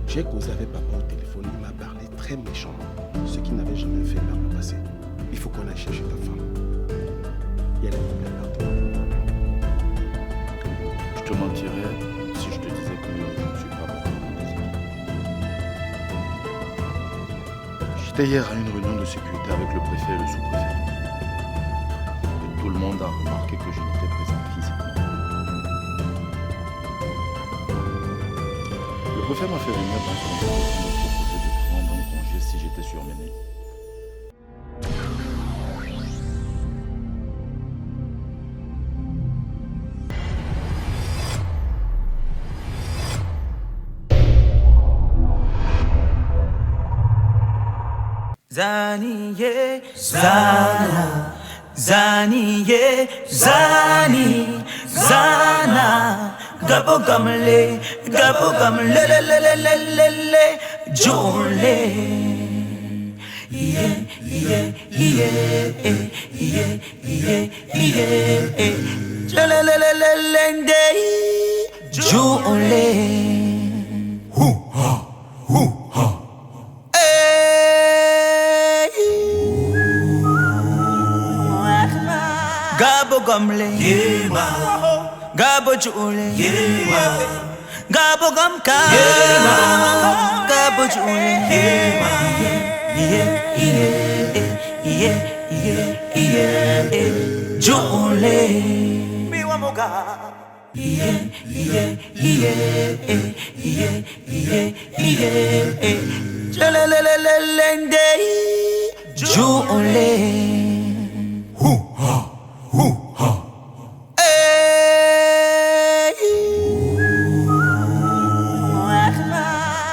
J'ai causé avec papa au téléphone, il m'a parlé très méchamment, ce qu'il n'avait jamais fait par le passé. Il faut qu'on aille chercher ta femme. Il y a des problèmes partout. Je te mentirais si je te disais que je ne suis pas beaucoup des autres. J'étais hier à une réunion de sécurité avec le préfet et le sous-préfet. Et tout le monde a remarqué que je n'étais présent physiquement. Le préfet m'a fait venir dans son bureau pour me proposer de prendre un congé si j'étais surmené. Zaniye, Zana, Zaniye, Zani, Zana, Gabo gamle, le le le le le le le, Jole, yeah, yeah, yeah, yeah, yeah, yeah, le le le le le le le, Jole, Gabo gamle, Gabo chule, Gabo gamka, Gabo chule, Jule, mi wamoga, Jule.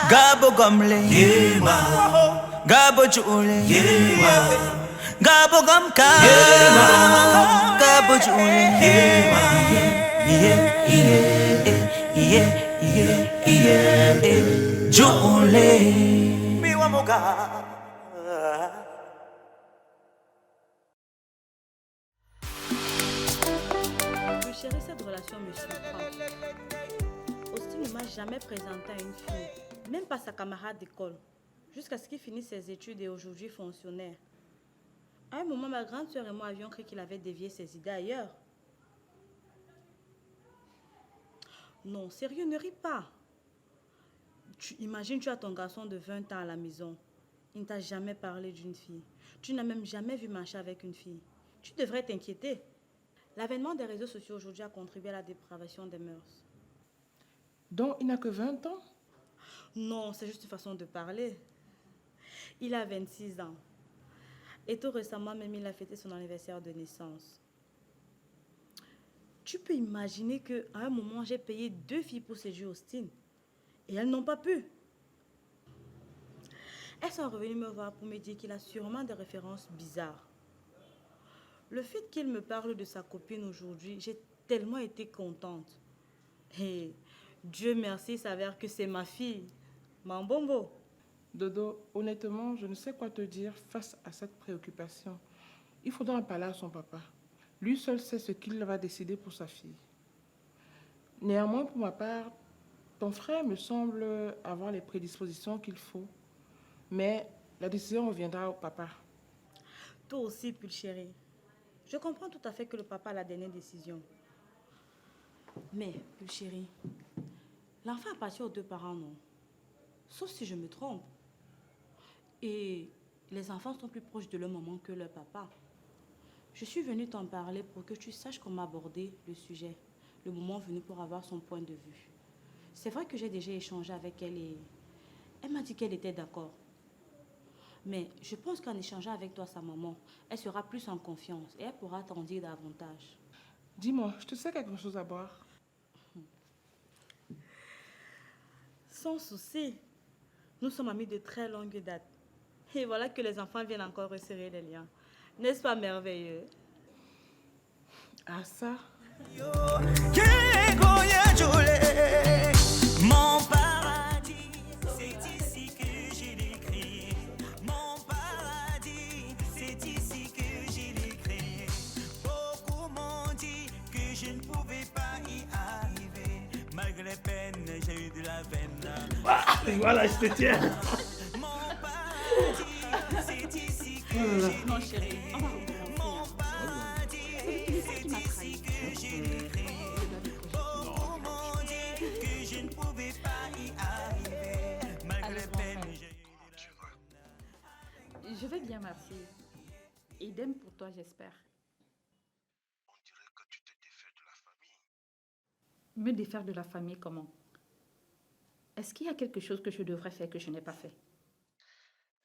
Gabo gamle, Gabo chule, Gabo gamka, Gabo chule, Jule, mi wamoga. Chérie, cette relation me surprend. Austin ne m'a jamais présenté à une fille, même pas sa camarade d'école, jusqu'à ce qu'il finisse ses études et aujourd'hui fonctionnaire. À un moment, ma grande sœur et moi avions cru qu'il avait dévié ses idées ailleurs. Non, sérieux, ne ris pas. Tu imagines, tu as ton garçon de 20 ans à la maison. Il ne t'a jamais parlé d'une fille. Tu n'as même jamais vu marcher avec une fille. Tu devrais t'inquiéter. L'avènement des réseaux sociaux aujourd'hui a contribué à la dépravation des mœurs. Donc, il n'a que 20 ans? Non, c'est juste une façon de parler. Il a 26 ans. Et tout récemment, même, il a fêté son anniversaire de naissance. Tu peux imaginer qu'à un moment, j'ai payé 2 filles pour séduire Austin. Et elles n'ont pas pu. Elles sont revenues me voir pour me dire qu'il a sûrement des références bizarres. Le fait qu'il me parle de sa copine aujourd'hui, j'ai tellement été contente. Et Dieu merci, il s'avère que c'est ma fille, Mambombo. Dodo, honnêtement, je ne sais quoi te dire face à cette préoccupation. Il faudra en parler à son papa. Lui seul sait ce qu'il va décider pour sa fille. Néanmoins, pour ma part, ton frère me semble avoir les prédispositions qu'il faut. Mais la décision reviendra au papa. Toi aussi, Pulchérie. Je comprends tout à fait que le papa a la dernière décision. Mais, Pulchérie, l'enfant appartient aux 2 parents, non? Sauf si je me trompe. Et les enfants sont plus proches de leur maman que leur papa. Je suis venue t'en parler pour que tu saches comment aborder le sujet, le moment venu pour avoir son point de vue. C'est vrai que j'ai déjà échangé avec elle et elle m'a dit qu'elle était d'accord. Mais je pense qu'en échangeant avec toi, sa maman, elle sera plus en confiance et elle pourra t'en dire davantage. Dis-moi, je te sais quelque chose à boire? Sans souci. Nous sommes amis de très longue date. Et voilà que les enfants viennent encore resserrer les liens. N'est-ce pas merveilleux? Ah ça? Mon paradis, c'est ici que je l'ai créé. Mon paradis, c'est ici que je l'ai créé. Beaucoup m'ont dit que je ne pouvais pas y arriver. Malgré les peines, j'ai eu de la peine. Et voilà, je te tiens. Non, chérie, on va recommencer. C'est ça qui m'a trahi. Je vais bien, merci. Idem pour toi, j'espère. On dirait que tu te défais de la famille. Me défaire de la famille, comment? Est-ce qu'il y a quelque chose que je devrais faire que je n'ai pas fait?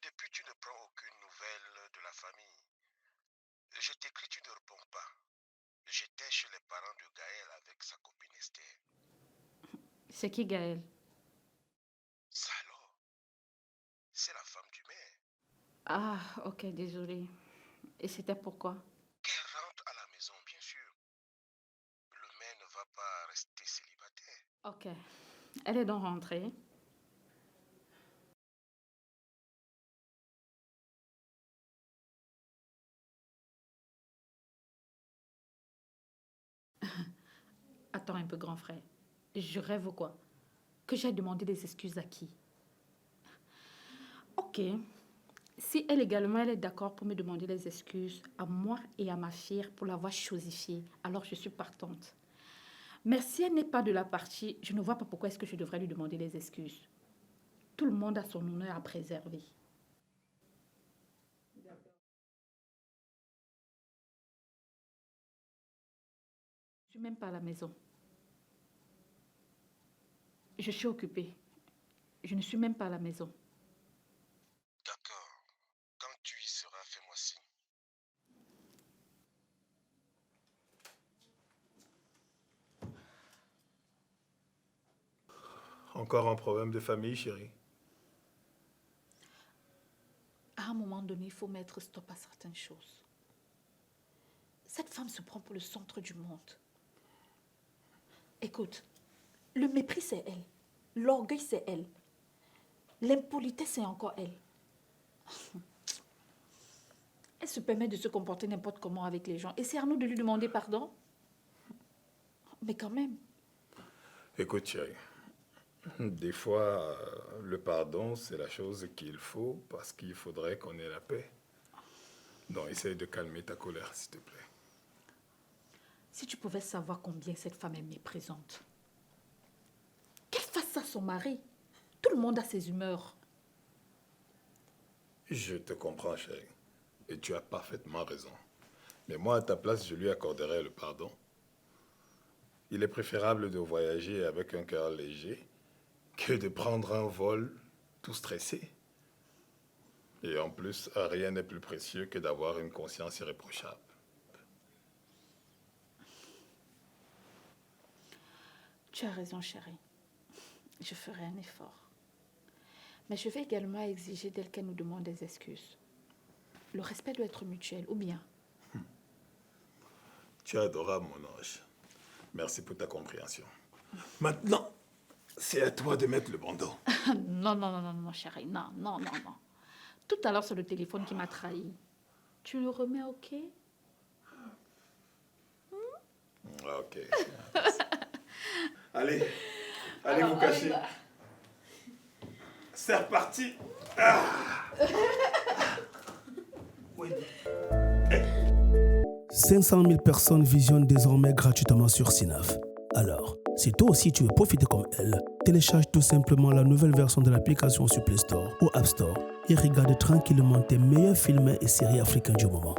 Depuis, tu ne prends aucune nouvelle de la famille. Je t'écris, tu ne réponds pas. J'étais chez les parents de Gaël avec sa copine Esther. C'est qui, Gaël? Ça alors, c'est la femme du maire. Ah, ok, désolée. Et c'était pourquoi? Qu'elle rentre à la maison, bien sûr. Le maire ne va pas rester célibataire. Ok. Elle est donc rentrée. Attends un peu, grand frère. Je rêve ou quoi? Que j'ai demandé des excuses à qui? Ok. Si elle également, elle est d'accord pour me demander des excuses à moi et à ma fille pour l'avoir chosifiée, alors je suis partante. Mais si elle n'est pas de la partie, je ne vois pas pourquoi est-ce que je devrais lui demander des excuses. Tout le monde a son honneur à préserver. Je ne suis même pas à la maison. Je suis occupée. Je ne suis même pas à la maison. D'accord. Quand tu y seras, fais-moi signe. Encore un problème de famille, chérie. À un moment donné, il faut mettre stop à certaines choses. Cette femme se prend pour le centre du monde. Écoute, le mépris, c'est elle. L'orgueil, c'est elle. L'impolitesse, c'est encore elle. Elle se permet de se comporter n'importe comment avec les gens. Et c'est à nous de lui demander pardon. Mais quand même. Écoute, chérie, des fois, le pardon, c'est la chose qu'il faut parce qu'il faudrait qu'on ait la paix. Donc, essaye de calmer ta colère, s'il te plaît. Si tu pouvais savoir combien cette femme est méprisante. Qu'elle fasse ça à son mari. Tout le monde a ses humeurs. Je te comprends, chérie. Et tu as parfaitement raison. Mais moi, à ta place, je lui accorderais le pardon. Il est préférable de voyager avec un cœur léger que de prendre un vol tout stressé. Et en plus, rien n'est plus précieux que d'avoir une conscience irréprochable. Tu as raison, chérie. Je ferai un effort. Mais je vais également exiger d'elle qu'elle nous demande des excuses. Le respect doit être mutuel, ou bien? Tu es adorable, mon ange. Merci pour ta compréhension. Maintenant, c'est à toi de mettre le bandeau. Non, non, non, non, non, chérie. Non, non, non, non. Tout à l'heure, c'est le téléphone qui m'a trahi. Tu le remets, ok? Ok. Allez, allez vous cacher. C'est reparti. Ah. Oui. 500 000 personnes visionnent désormais gratuitement sur Synapse. Alors, si toi aussi tu veux profiter comme elle, télécharge tout simplement la nouvelle version de l'application sur Play Store ou App Store et regarde tranquillement tes meilleurs films et séries africains du moment.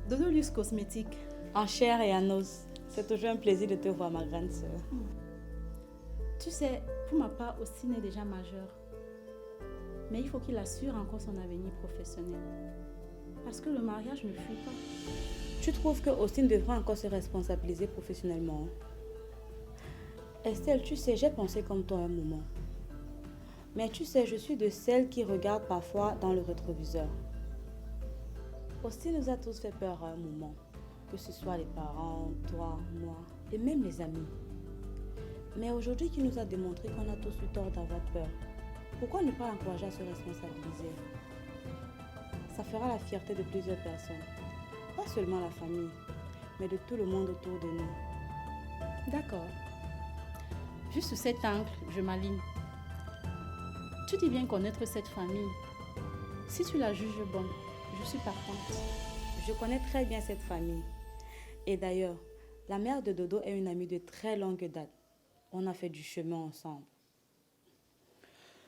Dodolius Cosmétique, en chair et en os. C'est toujours un plaisir de te voir, ma grande sœur. Tu sais, pour ma part, Austin est déjà majeur. Mais il faut qu'il assure encore son avenir professionnel. Parce que le mariage ne fuit pas. Tu trouves que Austin devrait encore se responsabiliser professionnellement? Estelle, tu sais, j'ai pensé comme toi un moment. Mais tu sais, je suis de celles qui regardent parfois dans le rétroviseur. Austin nous a tous fait peur à un moment. Que ce soit les parents, toi, moi et même les amis. Mais aujourd'hui qui nous a démontré qu'on a tous eu tort d'avoir peur, pourquoi ne pas l'encourager à se responsabiliser? Ça fera la fierté de plusieurs personnes, pas seulement la famille, mais de tout le monde autour de nous. D'accord. Juste sous cet angle, je m'aligne. Tu dis bien connaître cette famille. Si tu la juges bonne, je suis partante. Je connais très bien cette famille. Et d'ailleurs, la mère de Dodo est une amie de très longue date. On a fait du chemin ensemble.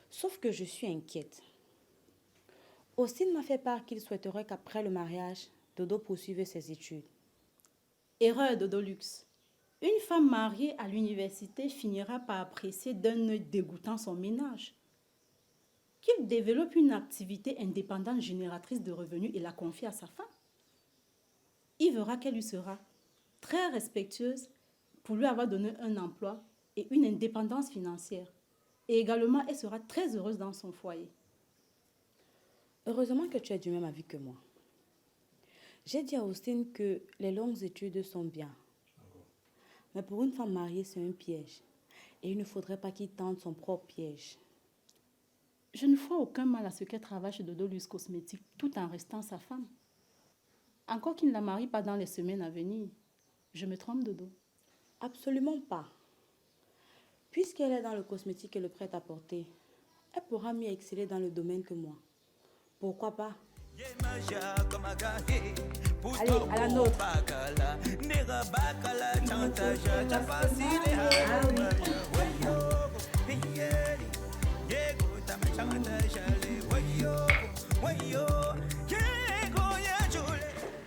Sauf que je suis inquiète. Austin m'a fait part qu'il souhaiterait qu'après le mariage, Dodo poursuive ses études. Erreur Dodolux. Une femme mariée à l'université finira par apprécier d'un œil dégoûtant son ménage. Qu'il développe une activité indépendante génératrice de revenus et la confie à sa femme. Il verra qu'elle lui sera très respectueuse pour lui avoir donné un emploi et une indépendance financière. Et également, elle sera très heureuse dans son foyer. Heureusement que tu es du même avis que moi. J'ai dit à Austin que les longues études sont bien. Mais pour une femme mariée, c'est un piège. Et il ne faudrait pas qu'il tente son propre piège. Je ne vois aucun mal à ce qu'elle travaille chez Dodolus Cosmétiques tout en restant sa femme. Encore qu'il ne la marie pas dans les semaines à venir. Je me trompe, Dodo? Absolument pas. Puisqu'elle est dans le cosmétique et le prêt-à-porter, elle pourra mieux exceller dans le domaine que moi. Pourquoi pas? Allez, à la nôtre.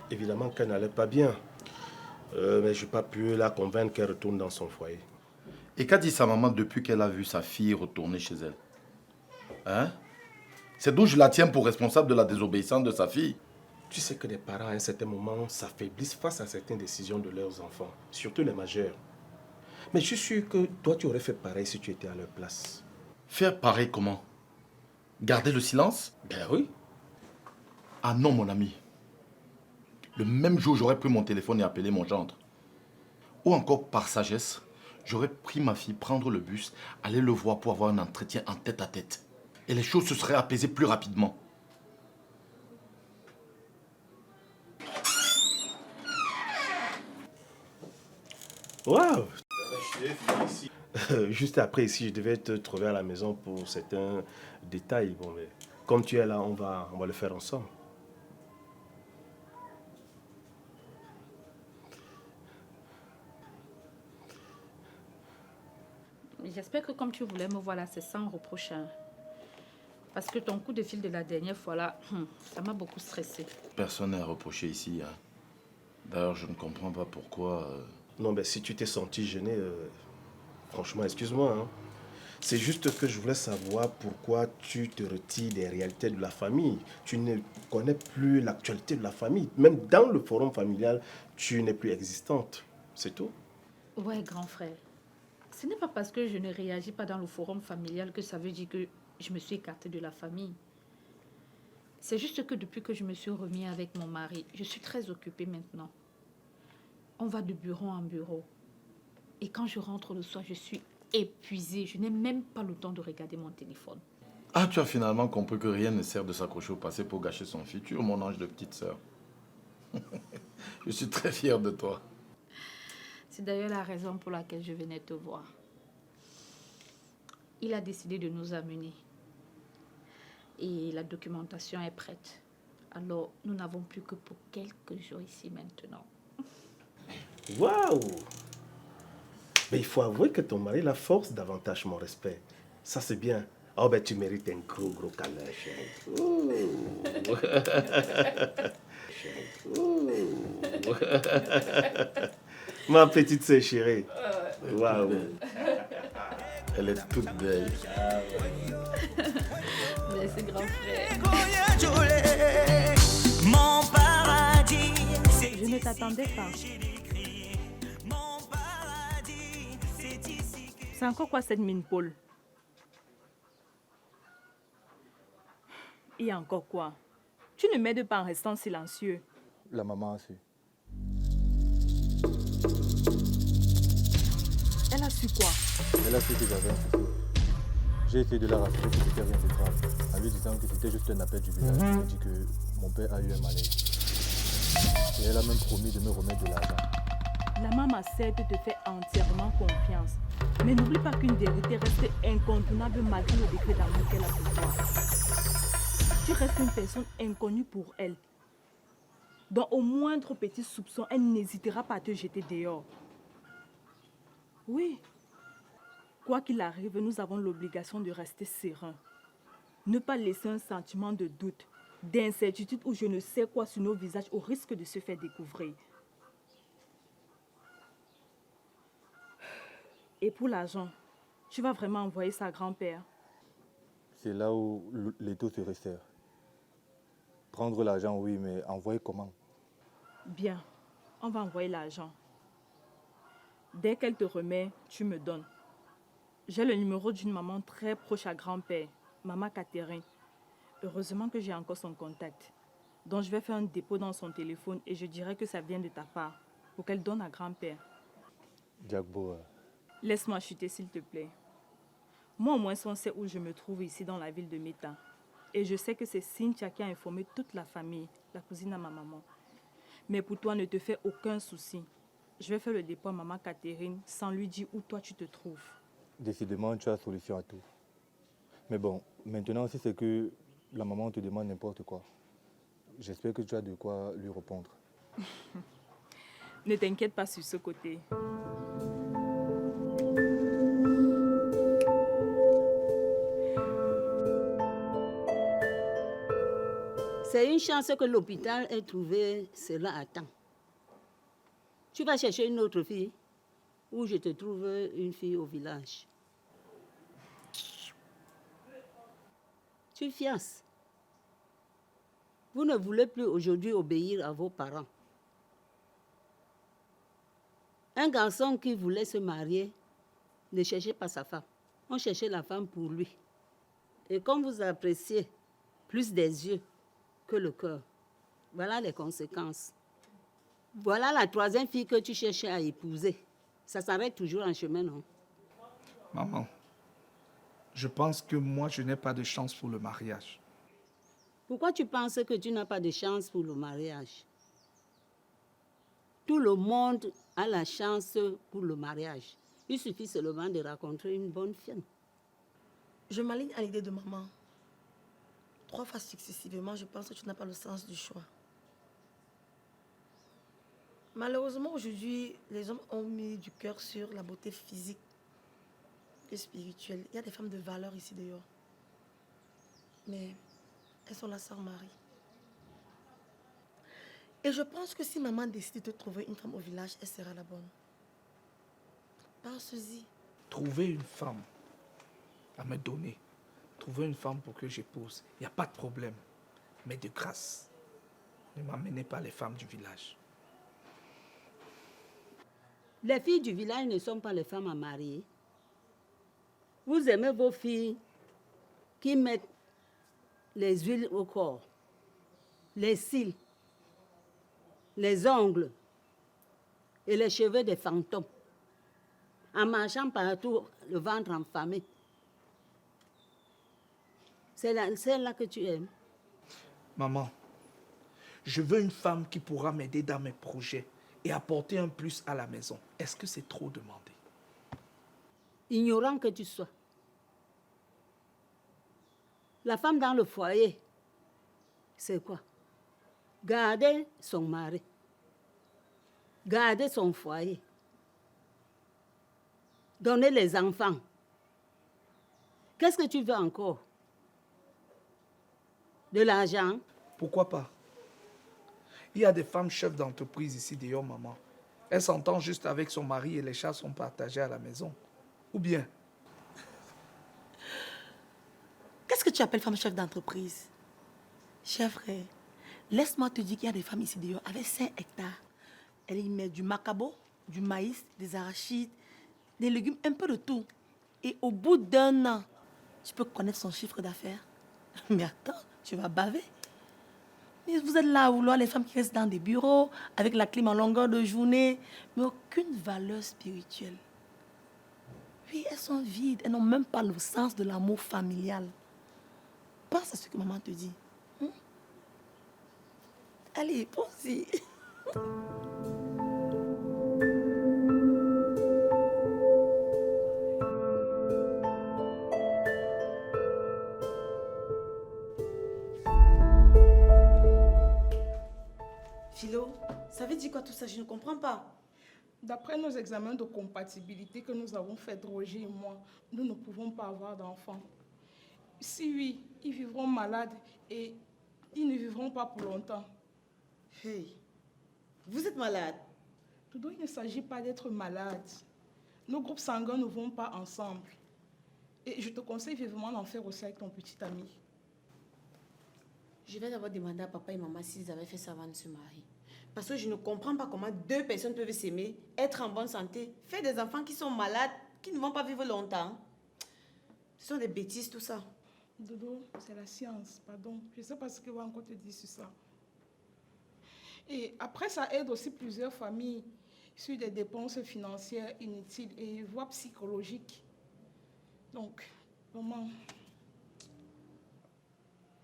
Évidemment qu'elle n'allait pas bien. Mais je n'ai pas pu la convaincre qu'elle retourne dans son foyer. Et qu'a dit sa maman depuis qu'elle a vu sa fille retourner chez elle? Hein? C'est d'où je la tiens pour responsable de la désobéissance de sa fille. Tu sais que les parents, à un certain moment, s'affaiblissent face à certaines décisions de leurs enfants, surtout les majeurs. Mais je suis sûr que toi, tu aurais fait pareil si tu étais à leur place. Faire pareil comment? Garder le silence? Ben oui. Ah non, mon ami. Le même jour, j'aurais pris mon téléphone et appelé mon gendre. Ou encore, par sagesse, j'aurais pris ma fille, prendre le bus, aller le voir pour avoir un entretien en tête-à-tête. Et les choses se seraient apaisées plus rapidement. Waouh! Juste après ici, je devais te trouver à la maison pour certains détails. Bon, mais comme tu es là, on va le faire ensemble. J'espère que comme tu voulais me voir là, c'est sans reproche. Hein. Parce que ton coup de fil de la dernière fois là, ça m'a beaucoup stressé. Personne n'est reproché ici. Hein. D'ailleurs, je ne comprends pas pourquoi... Non, mais si tu t'es senti gêné, franchement, excuse-moi. Hein. C'est juste que je voulais savoir pourquoi tu te retires des réalités de la famille. Tu ne connais plus l'actualité de la famille. Même dans le forum familial, tu n'es plus existante. C'est tout. Ouais, grand frère. Ce n'est pas parce que je ne réagis pas dans le forum familial que ça veut dire que je me suis écartée de la famille. C'est juste que depuis que je me suis remis avec mon mari, je suis très occupée maintenant. On va de bureau en bureau. Et quand je rentre le soir, je suis épuisée. Je n'ai même pas le temps de regarder mon téléphone. Ah, tu as finalement compris que rien ne sert de s'accrocher au passé pour gâcher son futur, mon ange de petite sœur. Je suis très fier de toi. C'est d'ailleurs la raison pour laquelle je venais te voir. Il a décidé de nous amener. Et la documentation est prête. Alors, nous n'avons plus que pour quelques jours ici maintenant. Waouh! Mais il faut avouer que ton mari la force davantage mon respect. Ça, c'est bien. Oh, ben tu mérites un gros câlin, chérie. Ouh. Ma petite sœur chérie. Waouh! Elle est toute belle. Merci, grand frère. Mon paradis, Je ne t'attendais pas. C'est encore quoi cette mine, Paul? Et encore quoi? Tu ne m'aides pas en restant silencieux. La maman a su. su quoi? Elle a su que j'avais un souci. J'ai essayé de la rassurer que c'était rien de grave, en lui disant que c'était juste un appel du village. Elle m'a dit que mon père a eu un malaise. Et elle a même promis de me remettre de l'argent. La maman certes te fait entièrement confiance. Mais n'oublie pas qu'une vérité reste incontournable malgré le décret d'amour qu'elle a pour toi. Tu restes une personne inconnue pour elle. Dans au moindre petit soupçon, elle n'hésitera pas à te jeter dehors. Oui. Quoi qu'il arrive, nous avons l'obligation de rester serein. Ne pas laisser un sentiment de doute, d'incertitude ou je ne sais quoi sur nos visages au risque de se faire découvrir. Et pour l'argent, tu vas vraiment envoyer ça à grand-père? C'est là où l'étau se resserre. Prendre l'argent, oui, mais envoyer comment? Bien, on va envoyer l'argent. Dès qu'elle te remet, tu me donnes. J'ai le numéro d'une maman très proche à grand-père, maman Catherine. Heureusement que j'ai encore son contact. Donc je vais faire un dépôt dans son téléphone et je dirai que ça vient de ta part, pour qu'elle donne à grand-père. Diagbo. Laisse-moi chuter s'il te plaît. Moi au moins on sait où je me trouve ici dans la ville de Meta. Et je sais que c'est Cynthia qui a informé toute la famille, la cousine à ma maman. Mais pour toi, ne te fais aucun souci. Je vais faire le dépôt à maman Catherine sans lui dire où toi tu te trouves. Décidément, tu as solution à tout. Mais bon, maintenant aussi c'est que la maman te demande n'importe quoi. J'espère que tu as de quoi lui répondre. Ne t'inquiète pas sur ce côté. C'est une chance que l'hôpital ait trouvé cela à temps. Tu vas chercher une autre fille ou je te trouve une fille au village. Tu fiances. Vous ne voulez plus aujourd'hui obéir à vos parents. Un garçon qui voulait se marier ne cherchait pas sa femme. On cherchait la femme pour lui. Et comme vous appréciez plus des yeux que le cœur, voilà les conséquences. Voilà la troisième fille que tu cherchais à épouser. Ça s'arrête toujours en chemin, non? Maman, je pense que moi, je n'ai pas de chance pour le mariage. Pourquoi tu penses que tu n'as pas de chance pour le mariage? Tout le monde a la chance pour le mariage. Il suffit seulement de rencontrer une bonne fille. Je m'aligne à l'idée de maman. 3 fois successivement, je pense que tu n'as pas le sens du choix. Malheureusement, aujourd'hui, les hommes ont mis du cœur sur la beauté physique et spirituelle. Il y a des femmes de valeur ici dehors. Mais elles sont là sans mari. Et je pense que si maman décide de trouver une femme au village, elle sera la bonne. Pense-y. Trouver une femme à me donner, trouver une femme pour que j'épouse, il n'y a pas de problème. Mais de grâce, ne m'amenez pas les femmes du village. Les filles du village ne sont pas les femmes à marier. Vous aimez vos filles qui mettent les huiles au corps, les cils, les ongles et les cheveux des fantômes, en marchant partout, le ventre enflammé. C'est celle-là que tu aimes. Maman, je veux une femme qui pourra m'aider dans mes projets et apporter un plus à la maison. Est-ce que c'est trop demandé? Ignorant que tu sois. La femme dans le foyer, c'est quoi? Garder son mari. Garder son foyer. Donner les enfants. Qu'est-ce que tu veux encore? De l'argent? Pourquoi pas? Il y a des femmes chefs d'entreprise ici dehors, maman. Elles s'entendent juste avec son mari et les chats sont partagés à la maison. Ou bien? Qu'est-ce que tu appelles femme chef d'entreprise? Cher frère, laisse-moi te dire qu'il y a des femmes ici dehors avec 5 hectares. Elles y mettent du macabo, du maïs, des arachides, des légumes, un peu de tout. Et au bout d'1 an, tu peux connaître son chiffre d'affaires. Mais attends, tu vas baver. Mais vous êtes là à vouloir les femmes qui restent dans des bureaux, avec la clim en longueur de journée, mais aucune valeur spirituelle. Oui, elles sont vides. Elles n'ont même pas le sens de l'amour familial. Pense à ce que maman te dit. Allez, pense-y. Philo, ça veut dire quoi tout ça? Je ne comprends pas. D'après nos examens de compatibilité que nous avons faits, Roger et moi, nous ne pouvons pas avoir d'enfants. Si oui, ils vivront malades et ils ne vivront pas pour longtemps. Hey, vous êtes malade? Dodo, il ne s'agit pas d'être malade. Nos groupes sanguins ne vont pas ensemble. Et je te conseille vivement d'en faire aussi avec ton petit ami. Je vais d'abord demander à papa et maman s'ils avaient fait ça avant de se marier. Parce que je ne comprends pas comment deux personnes peuvent s'aimer, être en bonne santé, faire des enfants qui sont malades, qui ne vont pas vivre longtemps. Ce sont des bêtises tout ça. Dodo, c'est la science, pardon. Je ne sais pas ce que va encore te dire sur ça. Et après, ça aide aussi plusieurs familles sur des dépenses financières inutiles et voire psychologiques. Donc, maman...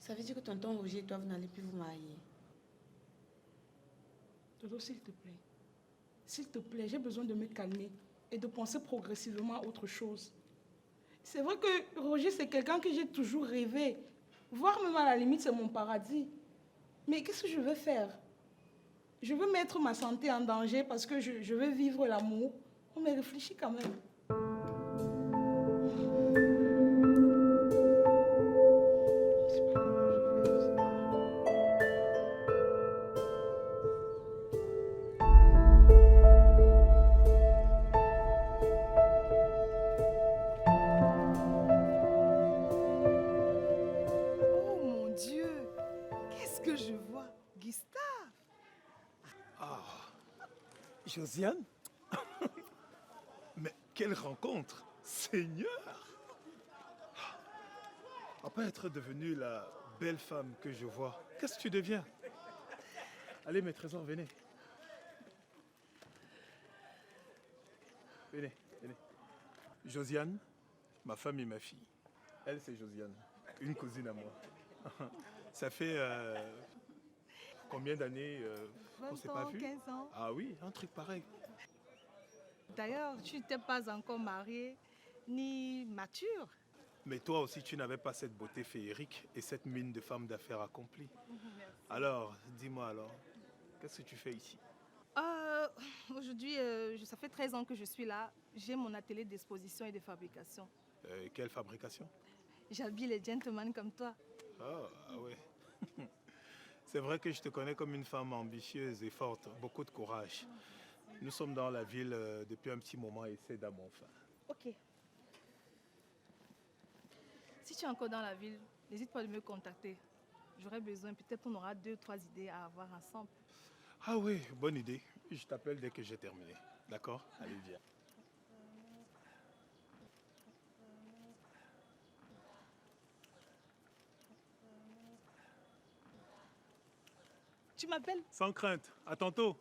Ça veut dire que tonton Roger et toi, vous n'allez plus vous marier. Dodo, s'il te plaît. S'il te plaît, j'ai besoin de me calmer et de penser progressivement à autre chose. C'est vrai que Roger, c'est quelqu'un que j'ai toujours rêvé. Voir même à la limite, c'est mon paradis. Mais qu'est-ce que je veux faire? Je veux mettre ma santé en danger parce que je veux vivre l'amour. On me réfléchit quand même. Oh mon Dieu, qu'est-ce que je vois? Gustave! Ah, Josiane? Mais quelle rencontre! Seigneur! Après être devenue la belle femme que je vois, qu'est-ce que tu deviens? Allez, mes trésors, venez. Venez, venez. Josiane, ma femme et ma fille. Elle, c'est Josiane, une cousine à moi. Ça fait combien d'années qu'on ne s'est pas vu? 15 ans. Ah oui, un truc pareil. D'ailleurs, tu n'étais pas encore mariée ni mature. Mais toi aussi, tu n'avais pas cette beauté féerique et cette mine de femme d'affaires accomplie. Merci. Alors, dis-moi alors, qu'est-ce que tu fais ici? Aujourd'hui, ça fait 13 ans que je suis là. J'ai mon atelier d'exposition et de fabrication. Quelle fabrication? J'habille les gentlemen comme toi. Ah ouais. C'est vrai que je te connais comme une femme ambitieuse et forte, beaucoup de courage. Nous sommes dans la ville depuis un petit moment et c'est d'amour enfin. Ok. Si tu es encore dans la ville, n'hésite pas à me contacter. J'aurai besoin, peut-être on aura 2 ou 3 idées à avoir ensemble. Ah oui, bonne idée. Je t'appelle dès que j'ai terminé. D'accord? Allez, viens. Tu m'appelles? Sans crainte. À tantôt.